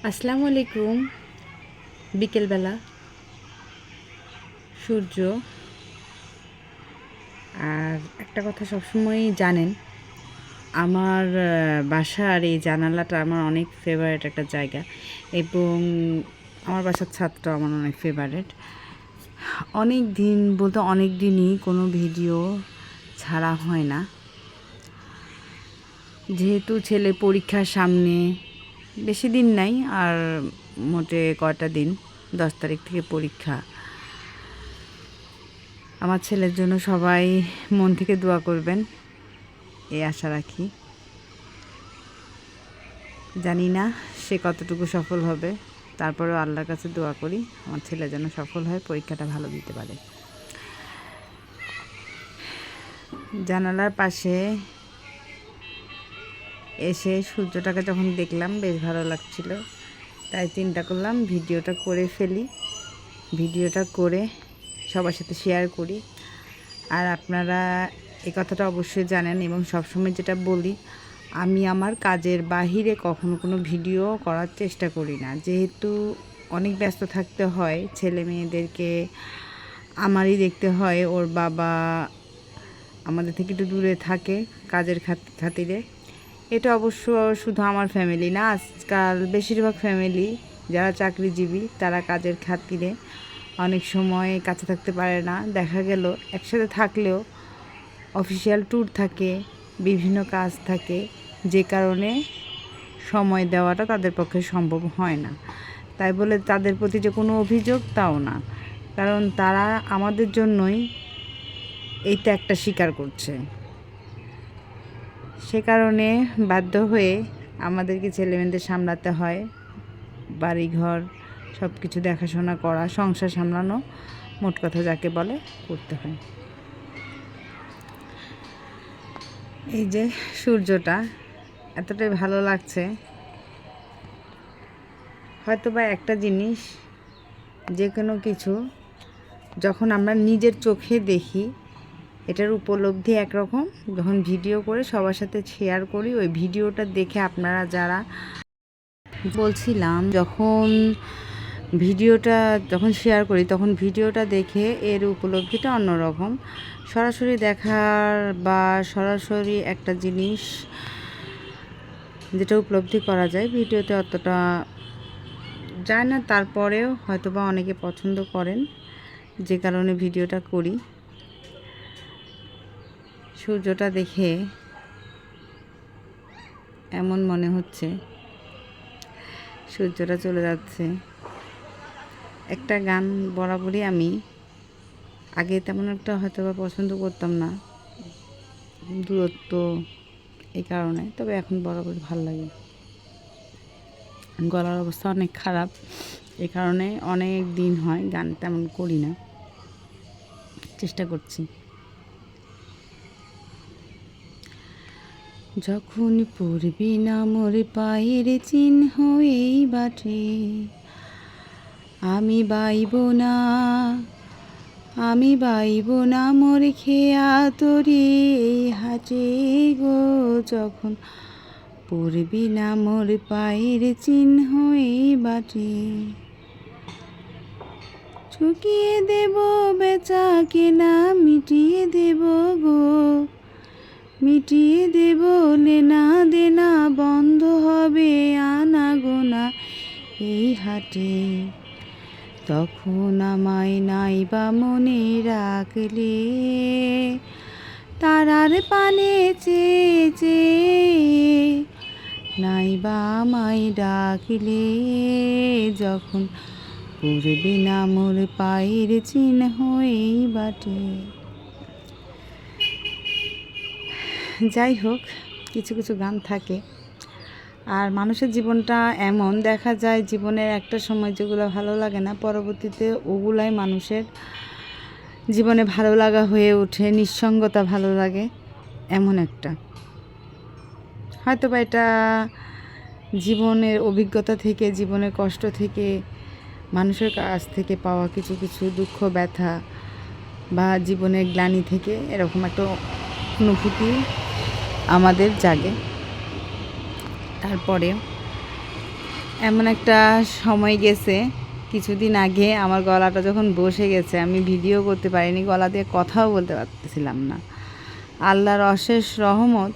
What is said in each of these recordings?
আসসালামু আলাইকুম। বিকেলবেলা সূর্য। আর একটা কথা সবসময়ই জানেন, আমার বাসার এই জানালাটা আমার অনেক ফেভারিট একটা জায়গা, এবং আমার বাসার ছাদটা আমার অনেক ফেভারিট। অনেক দিন বলতে অনেক দিনই কোনো ভিডিও ছাড়া হয় না, যেহেতু ছেলে পরীক্ষার সামনে। বেশি দিন নাই আর, মোটে কয়টা দিন, 10 তারিখ থেকে পরীক্ষা। আমার ছেলের জন্য সবাই মন থেকে দোয়া করবেন, এই আশা রাখি। জানি না সে কতটুকু সফল হবে, তারপরেও আল্লাহর কাছে দোয়া করি আমার ছেলে যেন সফল হয়, পরীক্ষাটা ভালো দিতে পারে। জানালার পাশে এসে সূর্যটাকে যখন দেখলাম বেশ ভালো লাগছিল, তাই চিন্তা করলাম ভিডিওটা করে ফেলি, ভিডিওটা করে সবার সাথে শেয়ার করি। আর আপনারা এই কথাটা অবশ্যই জানেন, এবং সবসময় যেটা বলি, আমি আমার কাজের বাহিরে কখনো কোনো ভিডিও করার চেষ্টা করি না, যেহেতু অনেক ব্যস্ত থাকতে হয়, ছেলে মেয়েদেরকে আমারই দেখতে হয়। ওর বাবা আমাদের থেকে একটু দূরে থাকে কাজের খাতিরে। এটা অবশ্য শুধু আমার ফ্যামিলি না, আজকাল বেশিরভাগ ফ্যামিলি যারা চাকরিজীবী তারা কাজের খাতিরে অনেক সময় কাছে থাকতে পারে না। দেখা গেল একসাথে থাকলেও অফিসিয়াল ট্যুর থাকে, বিভিন্ন কাজ থাকে, যে কারণে সময় দেওয়াটা তাদের পক্ষে সম্ভব হয় না। তাই বলে তাদের প্রতি যে কোনো অভিযোগ, তাও না, কারণ তারা আমাদের জন্যই এই ত্যাগটা স্বীকার করছে। সে কারণে বাধ্য হয়ে আমাদেরকে ছেলেমেয়েদের সামলাতে হয়, বাড়িঘর সব কিছু দেখাশোনা করা, সংসার সামলানো, মোট কথা যাকে বলে, করতে হয়। এই যে সূর্যটা এতটাই ভালো লাগছে, হয়তো বা একটা জিনিস, যে কোনো কিছু যখন আমরা নিজের চোখে দেখি এটার উপলব্ধি একরকম, যখন ভিডিও করে সবার সাথে শেয়ার করি, ওই ভিডিওটা দেখে আপনারা যারা বলছিলাম, যখন শেয়ার করি তখন ভিডিওটা দেখে এর উপলব্ধিটা অন্যরকম। সরাসরি দেখার বা সরাসরি একটা জিনিস যেটা উপলব্ধি করা যায়, ভিডিওতে অতটা যায় না। তারপরেও হয়তো বা অনেকে পছন্দ করেন, যে কারণে ভিডিওটা করি। সূর্যটা দেখে এমন মনে হচ্ছে সূর্যটা চলে যাচ্ছে। একটা গান বরাবরই আমি আগে তেমন একটা হয়তো বা পছন্দ করতাম না, দূরত্ব এই কারণে, তবে এখন বরাবরই ভালো লাগে। গলার অবস্থা অনেক খারাপ, এই কারণে অনেক দিন হয় গান তেমন করি না, চেষ্টা করছি। যখন পড়বি না মোর পায়ের চিহ্ন এই বাটে, আমি বাইব না মোর খেয়া তরি এই হাটে গো। যখন পড়বি না মোর পায়ের চিহ্ন এই বাটে, চুকিয়ে দেব বেচা কেনা, মিটিয়ে দেব গো, মিটিয়ে দেব লেনা দেনা, বন্ধ হবে আনা গোনা এই হাটে। তখন আমায় নাইবা মনে রাখলে, তারার পানে চেয়ে নাইবা আমায় ডাকলে, যখন পড়বি না মোর পায়ের চিহ্ন এই বাটে। যাই হোক, কিছু কিছু গান থাকে। আর মানুষের জীবনটা এমন, দেখা যায় জীবনের একটা সময় যেগুলো ভালো লাগে না, পরবর্তীতে ওগুলাই মানুষের জীবনে ভালো লাগা হয়ে ওঠে, নিঃসঙ্গতা ভালো লাগে, এমন একটা। হয়তো বা এটা জীবনের অভিজ্ঞতা থেকে, জীবনের কষ্ট থেকে, মানুষের কাছ থেকে পাওয়া কিছু কিছু দুঃখ ব্যথা বা জীবনের গ্লানি থেকে এরকম একটা অনুভূতি আমাদের জাগে। তারপরে এমন একটা সময় গেছে কিছুদিন আগে আমার গলাটা যখন বসে গেছে, আমি ভিডিও করতে পারিনি, গলা দিয়ে কথাও বলতে পারতেছিলাম না। আল্লাহর অশেষ রহমত,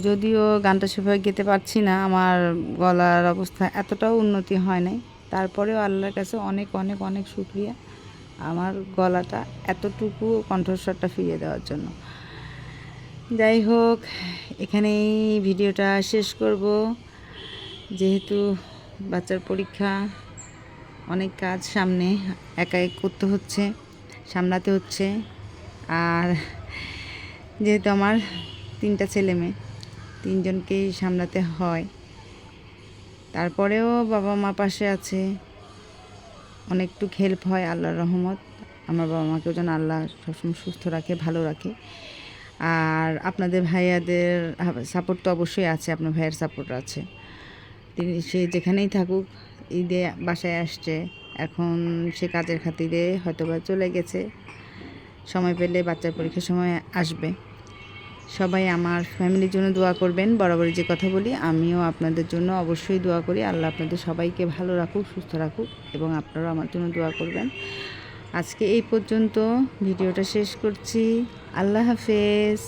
যদিও গানটা সেভাবে গেতে পারছি না, আমার গলার অবস্থা এতটাও উন্নতি হয় নাই, তারপরেও আল্লাহর কাছে অনেক অনেক অনেক শুকরিয়া আমার গলাটা এতটুকু কণ্ঠস্বরটা ফিরিয়ে দেওয়ার জন্য। যাই হোক, এখানেই ভিডিওটা শেষ করব, যেহেতু বাচ্চার পরীক্ষা, অনেক কাজ সামনে, একা এক করতে হচ্ছে, সামলাতে হচ্ছে। আর যেহেতু আমার 3টা ছেলে মেয়ে, 3জনকেই সামলাতে হয়, তারপরেও বাবা মা পাশে আছে, অনেকটুক হেল্প হয় আল্লাহর রহমত। আমার বাবা মাকেও যেন আল্লাহ সবসময় সুস্থ রাখে, ভালো রাখে। আর আপনাদের ভাইয়াদের সাপোর্ট তো অবশ্যই আছে, আপনার ভাইয়ের সাপোর্ট আছে। সে যেখানেই থাকুক, ঈদে বাসায় আসছে, এখন সে কাজের খাতিরে হয়তো বা চলে গেছে, সময় পেলে বাচ্চার পরীক্ষার সময় আসবে। সবাই আমার ফ্যামিলির জন্য দোয়া করবেন। বরাবরই যে কথা বলি, আমিও আপনাদের জন্য অবশ্যই দোয়া করি। আল্লাহ আপনাদের সবাইকে ভালো রাখুক, সুস্থ রাখুক, এবং আপনারাও আমার জন্য দোয়া করবেন। আজকে এই পর্যন্ত ভিডিওটা শেষ করছি। আল্লাহ হাফেজ।